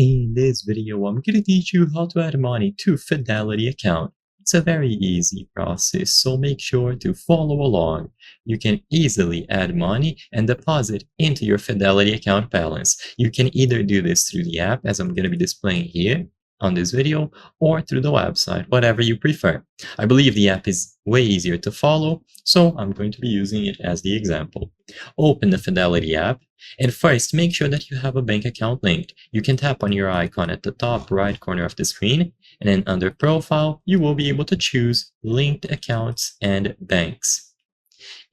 In this video, I'm going to teach you how to add money to Fidelity account. It's a very easy process, so make sure to follow along. You can easily add money and deposit into your Fidelity account balance. You can either do this through the app, as I'm going to be displaying here on this video, or through the website, whatever you prefer. I believe the app is way easier to follow, so I'm going to be using it as the example. Open the Fidelity app, and first make sure that you have a bank account linked. You can tap on your icon at the top right corner of the screen, and then under Profile, you will be able to choose Linked Accounts and Banks.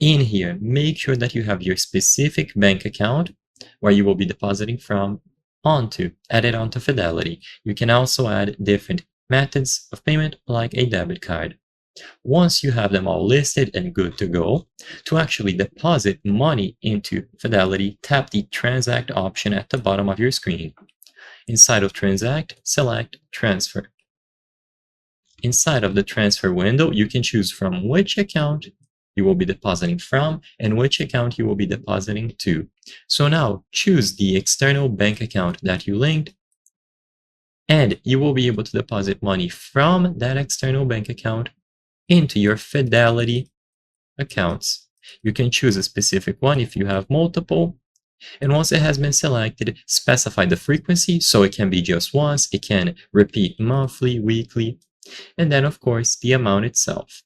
In here, make sure that you have your specific bank account where you will be depositing from added onto Fidelity. You can also add different methods of payment like a debit card. Once you have them all listed and good to go, to actually deposit money into Fidelity, tap the Transact option at the bottom of your screen. Inside of Transact, select Transfer. Inside of the transfer window, you can choose from which account you will be depositing from and which account you will be depositing to. So now choose the external bank account that you linked, and you will be able to deposit money from that external bank account into your Fidelity accounts. You can choose a specific one if you have multiple. And once it has been selected, specify the frequency, so it can be just once, it can repeat monthly, weekly, and then of course the amount itself.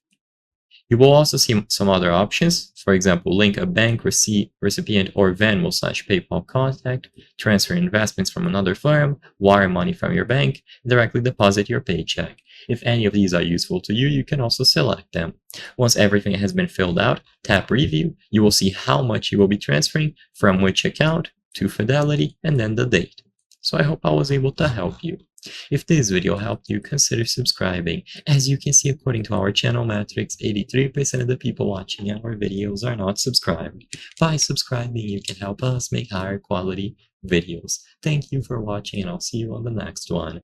You will also see some other options, for example, link a bank, recipient, or Venmo/PayPal contact, transfer investments from another firm, wire money from your bank, and directly deposit your paycheck. If any of these are useful to you, you can also select them. Once everything has been filled out, tap Review. You will see how much you will be transferring, from which account, to Fidelity, and then the date. So I hope I was able to help you. If this video helped you, consider subscribing. As you can see, according to our channel metrics, 83% of the people watching our videos are not subscribed. By subscribing, you can help us make higher quality videos. Thank you for watching, and I'll see you on the next one.